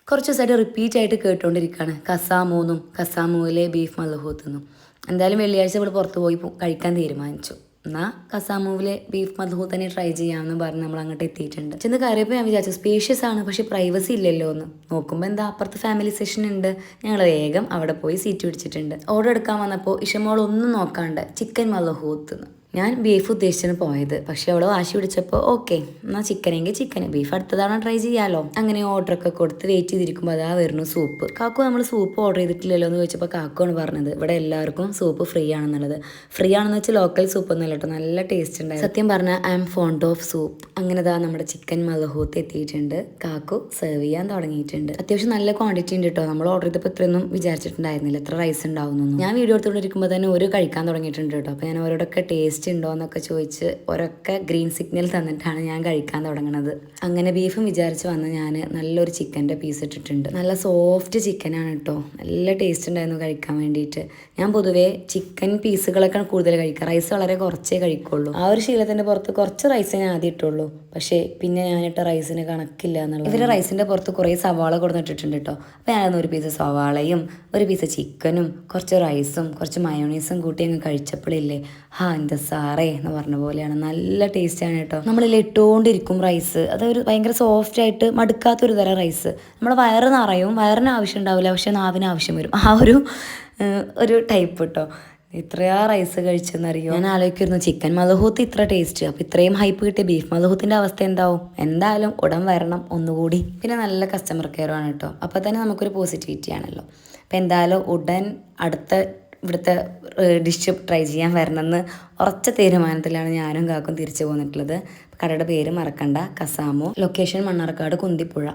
കുറച്ച് ദിവസമായിട്ട് റിപ്പീറ്റ് ആയിട്ട് കേട്ടുകൊണ്ടിരിക്കുകയാണ് കസാമൂന്നും കസാമൂവിലെ ബീഫ് മദ്ഹൂത്തെന്നും. എന്തായാലും വെള്ളിയാഴ്ച ഇവിടെ പുറത്ത് പോയി കഴിക്കാൻ തീരുമാനിച്ചു. എന്നാൽ കസാമൂവിലെ ബീഫ് മദ്ഹൂത്ത് തന്നെ ട്രൈ ചെയ്യാമെന്ന് പറഞ്ഞ് നമ്മൾ അങ്ങോട്ട് എത്തിയിട്ടുണ്ട്. ചെന്ന് കയറിയപ്പോൾ ഞാൻ വിചാരിച്ചു സ്പേഷ്യസ് ആണ്, പക്ഷേ പ്രൈവസി ഇല്ലല്ലോ എന്ന്. നോക്കുമ്പോൾ എന്താ അപ്പുറത്ത് ഫാമിലി സെഷൻ ഉണ്ട്. ഞങ്ങൾ വേഗം അവിടെ പോയി സീറ്റ് പിടിച്ചിട്ടുണ്ട്. ഓർഡർ എടുക്കാൻ വന്നപ്പോൾ ഇഷമോൾ ഒന്നും നോക്കാണ്ട് ചിക്കൻ മദ്ഹൂത്ത് എന്ന്. ഞാൻ ബീഫ് ഉദ്ദേശിച്ചാണ് പോയത്, പക്ഷെ അവൾ വാശി പിടിച്ചപ്പോൾ ഓക്കെ എന്നാൽ ചിക്കനെങ്കിൽ ചിക്കൻ, ബീഫ് അടുത്തതാണ് ട്രൈ ചെയ്യാമല്ലോ. അങ്ങനെ ഓർഡറൊക്കെ കൊടുത്ത് വെയിറ്റ് ചെയ്തിരിക്കുമ്പോൾ അതാ വരുന്നു സൂപ്പ്. കാക്കു നമ്മൾ സൂപ്പ് ഓർഡർ ചെയ്തിട്ടില്ലല്ലോ എന്ന് ചോദിച്ചപ്പോൾ കാക്കുവാണ് പറഞ്ഞത് ഇവിടെ എല്ലാവർക്കും സൂപ്പ് ഫ്രീ ആണെന്നുള്ളത്. ഫ്രീ ആണെന്ന് വെച്ചാൽ ലോക്കൽ സൂപ്പ് ഒന്നുമല്ല കേട്ടോ, നല്ല ടേസ്റ്റ് ഉണ്ടായിരുന്നു. സത്യം പറഞ്ഞാൽ I M fond of soup. അങ്ങനെ ഇതാ നമ്മുടെ ചിക്കൻ മദ്ഹൂത്ത് എത്തിയിട്ടുണ്ട്. കാക്കു സെർവ് ചെയ്യാൻ തുടങ്ങിയിട്ടുണ്ട്. അത്യാവശ്യം നല്ല ക്വാണ്ടിറ്റി ഉണ്ട് കേട്ടോ. നമ്മൾ ഓർഡർ ചെയ്തപ്പോൾ ഇത്രയൊന്നും വിചാരിച്ചിട്ടുണ്ടായിരുന്നില്ല എത്ര റൈസ് ഉണ്ടാവുന്നു. ഞാൻ വീഡിയോ എടുത്തുകൊണ്ടിരിക്കുമ്പോൾ തന്നെ ഒരു കഴിക്കാൻ തുടങ്ങിയിട്ടുണ്ട് കേട്ടോ. അപ്പോൾ ഞാൻ അവരോടൊക്കെ ടേസ്റ്റ് ഉണ്ടോ എന്നൊക്കെ ചോദിച്ച് ഒരൊക്കെ ഗ്രീൻ സിഗ്നൽ തന്നിട്ടാണ് ഞാൻ കഴിക്കാൻ തുടങ്ങുന്നത്. അങ്ങനെ ബീഫും വിചാരിച്ച് വന്ന് ഞാൻ നല്ലൊരു ചിക്കൻ്റെ പീസ് ഇട്ടിട്ടുണ്ട്. നല്ല സോഫ്റ്റ് ചിക്കനാണ് കേട്ടോ, നല്ല ടേസ്റ്റ് ഉണ്ടായിരുന്നു കഴിക്കാൻ വേണ്ടിയിട്ട്. ഞാൻ പൊതുവേ ചിക്കൻ പീസുകളൊക്കെ കൂടുതൽ കഴിക്കുക, റൈസ് വളരെ കുറച്ചേ കഴിക്കുള്ളൂ. ആ ഒരു ശീലത്തിൻ്റെ പുറത്ത് കുറച്ച് റൈസേ ഞാൻ ആദ്യം ഇട്ടുള്ളൂ, പക്ഷേ പിന്നെ ഞാനിട്ട റൈസിന് കണക്കില്ല എന്നുള്ളത്. ഇവർ റൈസിൻ്റെ പുറത്ത് കുറേ സവാള കൊടുത്തിട്ടുണ്ട് കേട്ടോ. അപ്പോൾ ഞാനൊന്ന് ഒരു പീസ് സവാളയും ഒരു പീസ് ചിക്കനും കുറച്ച് റൈസും കുറച്ച് മയോണൈസും കൂട്ടി അങ്ങ് കഴിച്ചപ്പോഴില്ലേ, എൻ്റെ സാറേ എന്ന് പറഞ്ഞ പോലെയാണ്. നല്ല ടേസ്റ്റാണ് കേട്ടോ. നമ്മളിൽ ഇട്ടുകൊണ്ടിരിക്കും റൈസ്. അതൊരു ഭയങ്കര സോഫ്റ്റ് ആയിട്ട് മടുക്കാത്തൊരു തരം റൈസ്. നമ്മുടെ വയറ് നിറയും, വയറിന് ആവശ്യം ഉണ്ടാവില്ല, പക്ഷെ നാവിന് ആവശ്യം വരും. ആ ഒരു ടൈപ്പ് കേട്ടോ. ഇത്രയാ റൈസ് കഴിച്ചെന്നറിയോ. ഞാൻ ആലോചിക്കുന്നു ചിക്കൻ മദ്ഹൂത്ത് ഇത്ര ടേസ്റ്റ്, അപ്പോൾ ഇത്രയും ഹൈപ്പ് കിട്ടിയ ബീഫ് മദ്ഹൂത്തിൻ്റെ അവസ്ഥ എന്താവും. എന്തായാലും ഉടൻ വരണം ഒന്നുകൂടി. പിന്നെ നല്ല കസ്റ്റമർ കെയറാണ് കേട്ടോ. അപ്പോൾ തന്നെ നമുക്കൊരു പോസിറ്റിവിറ്റി ആണല്ലോ. അപ്പോൾ എന്തായാലും ഉടൻ അടുത്ത ഇവിടുത്തെ ഡിഷ് ട്രൈ ചെയ്യാൻ വരണമെന്ന് ഉറച്ച തീരുമാനത്തിലാണ് ഞാനും കാക്കും തിരിച്ചു പോന്നിട്ടുള്ളത്. കടയുടെ പേര് മറക്കണ്ട, കസാമോ. ലൊക്കേഷൻ മണ്ണാർക്കാട് കുന്തിപ്പുഴ.